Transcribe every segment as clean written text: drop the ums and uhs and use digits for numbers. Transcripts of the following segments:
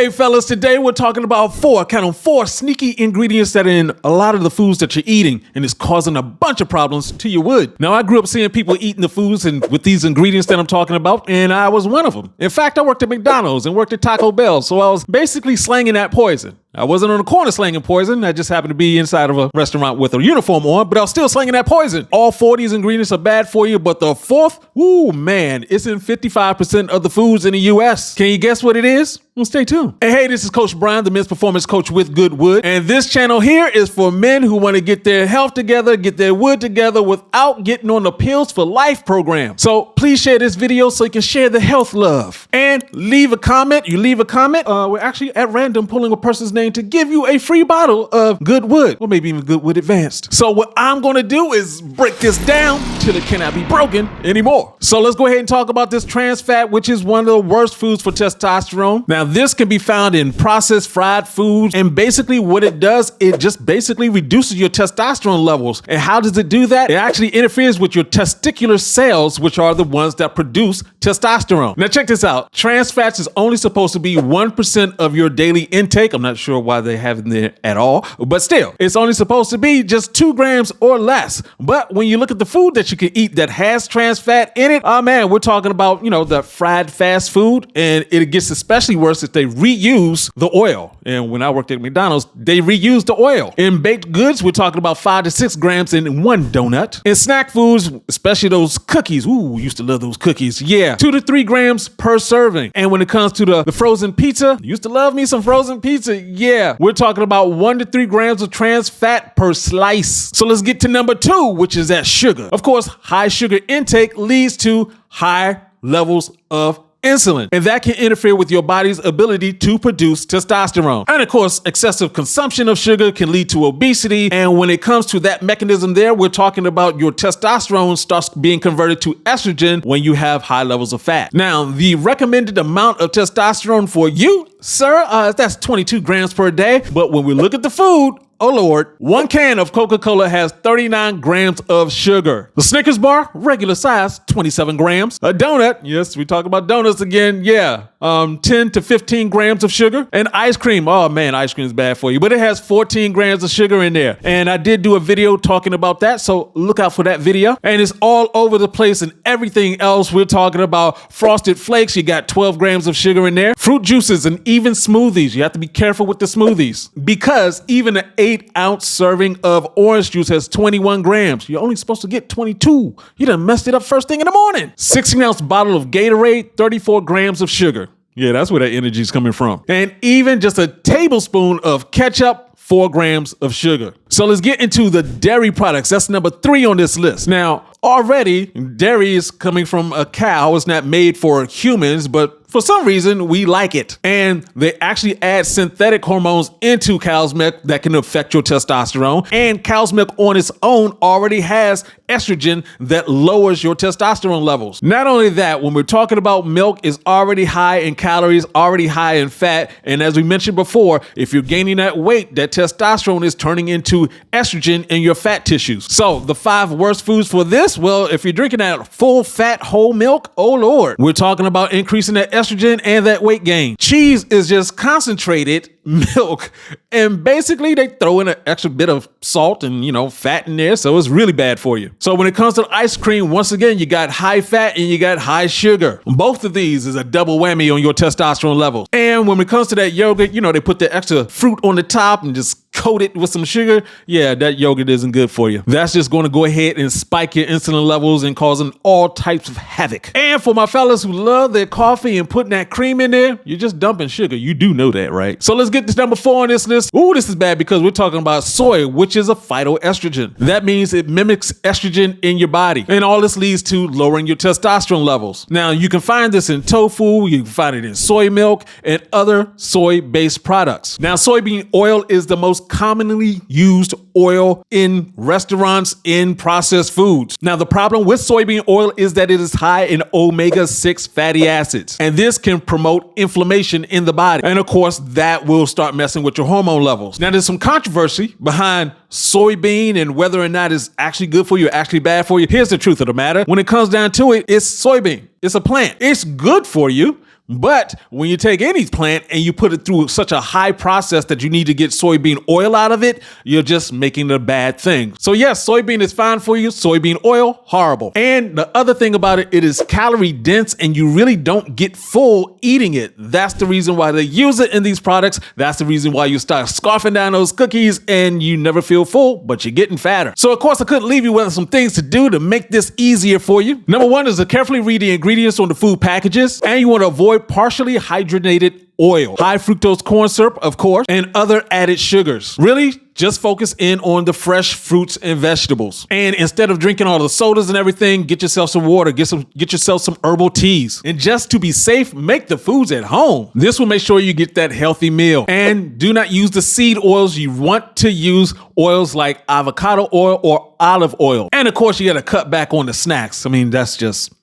Hey fellas, today we're talking about count them, four sneaky ingredients that are in a lot of the foods that you're eating and is causing a bunch of problems to your wood. Now, I grew up seeing people eating the foods and with these ingredients that I'm talking about, and I was one of them. In fact, I worked at McDonald's and worked at Taco Bell, so I was basically slanging that poison. I wasn't on the corner slinging poison. I just happened to be inside of a restaurant with a uniform on, but I was still slinging that poison. All four of these ingredients are bad for you, but the fourth, ooh man, it's in 55% of the foods in the US. Can you guess what it is? Well, stay tuned. And hey, this is Coach Brian, the men's performance coach with Good Wood. And this channel here is for men who want to get their health together, get their wood together without getting on the Pills for Life program. So please share this video so you can share the health love. And leave a comment. You leave a comment. We're actually at random pulling a person's name to give you a free bottle of Good Wood, or maybe even Good Wood Advanced. So what I'm going to do is break this down till it cannot be broken anymore. So let's go ahead and talk about this trans fat, which is one of the worst foods for testosterone. Now, this can be found in processed fried foods, and basically what it does, it just basically reduces your testosterone levels. And how does it do that? It actually interferes with your testicular cells, which are the ones that produce testosterone. Now check this out. Trans fats is only supposed to be 1% of your daily intake. I'm not sure why they have it in there at all, but still, it's only supposed to be just 2 grams or less. But when you look at the food that you can eat that has trans fat in it, oh man, we're talking about, the fried fast food, and it gets especially worse if they reuse the oil. And when I worked at McDonald's, they reused the oil. In baked goods, we're talking about 5 to 6 grams in one donut. In snack foods, especially those cookies, ooh, used to love those cookies. Yeah, 2 to 3 grams per serving. And when it comes to the frozen pizza, used to love me some frozen pizza. Yeah, we're talking about 1 to 3 grams of trans fat per slice. So let's get to number 2, which is that sugar. Of course, high sugar intake leads to high levels of insulin, and that can interfere with your body's ability to produce testosterone. And of course, excessive consumption of sugar can lead to obesity. And when it comes to that mechanism there, we're talking about your testosterone starts being converted to estrogen when you have high levels of fat. Now, the recommended amount of testosterone for you, sir, that's 22 grams per day. But when we look at the food, oh Lord, 1 can of Coca-Cola has 39 grams of sugar. The Snickers bar, regular size, 27 grams. A donut, yes, we talk about donuts again, yeah, 10 to 15 grams of sugar. And ice cream, oh man, ice cream is bad for you, but it has 14 grams of sugar in there. And I did do a video talking about that, so look out for that video. And it's all over the place, and everything else, we're talking about Frosted Flakes, you got 12 grams of sugar in there. Fruit juices and even smoothies, you have to be careful with the smoothies, because even an 8-ounce serving of orange juice has 21 grams. You're only supposed to get 22. You done messed it up first thing in the morning. 16-ounce bottle of Gatorade, 34 grams of sugar. Yeah, that's where that energy is coming from. And even just a tablespoon of ketchup, 4 grams of sugar. So let's get into the dairy products. That's number 3 on this list. Now, already dairy is coming from a cow. It's not made for humans, but for some reason, we like it. And they actually add synthetic hormones into cow's milk that can affect your testosterone. And cow's milk on its own already has estrogen that lowers your testosterone levels. Not only that, when we're talking about milk, it's already high in calories, already high in fat. And as we mentioned before, if you're gaining that weight, that testosterone is turning into estrogen in your fat tissues. So the 5 worst foods for this, well, if you're drinking that full fat whole milk, oh Lord, we're talking about increasing that estrogen and that weight gain. Cheese is just concentrated milk, and basically they throw in an extra bit of salt and fat in there, so it's really bad for you. So when it comes to ice cream, once again, you got high fat and you got high sugar. Both of these is a double whammy on your testosterone levels. And when it comes to that yogurt, they put the extra fruit on the top and just coat it with some sugar. Yeah, that yogurt isn't good for you. That's just going to go ahead and spike your insulin levels and causing all types of havoc. And for my fellas who love their coffee and putting that cream in there, you're just dumping sugar. You do know that, right? So let's get this number 4 on this list. Ooh, this is bad because we're talking about soy, which is a phytoestrogen. That means it mimics estrogen in your body. And all this leads to lowering your testosterone levels. Now, you can find this in tofu, you can find it in soy milk, and other soy-based products. Now, soybean oil is the most commonly used oil in restaurants, in processed foods. Now, the problem with soybean oil is that it is high in omega-6 fatty acids, and this can promote inflammation in the body. And of course, that will start messing with your hormone levels. Now, there's some controversy behind soybean and whether or not it's actually good for you or actually bad for you. Here's the truth of the matter. When it comes down to it, it's soybean. It's a plant. It's good for you, But when you take any plant and you put it through such a high process that you need to get soybean oil out of it, you're just making it a bad thing. So yes, soybean is fine for you. Soybean oil, horrible. And the other thing about it, it is calorie dense and you really don't get full eating it. That's the reason why they use it in these products. That's the reason why you start scarfing down those cookies and you never feel full, but you're getting fatter. So of course I couldn't leave you with some things to do to make this easier for you. Number one is to carefully read the ingredients on the food packages, and you want to avoid partially hydrogenated oil, high fructose corn syrup, of course, and other added sugars. Really, just focus in on the fresh fruits and vegetables. And instead of drinking all the sodas and everything, get yourself some water, get yourself some herbal teas. And just to be safe, make the foods at home. This will make sure you get that healthy meal. And do not use the seed oils. You want to use oils like avocado oil or olive oil. And of course, you got to cut back on the snacks. I mean, that's just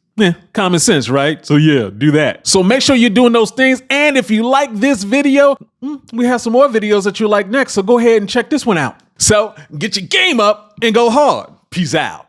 common sense, right? So yeah, do that. So make sure you're doing those things. And if you like this video, we have some more videos that you like next. So go ahead and check this one out. So get your game up and go hard. Peace out.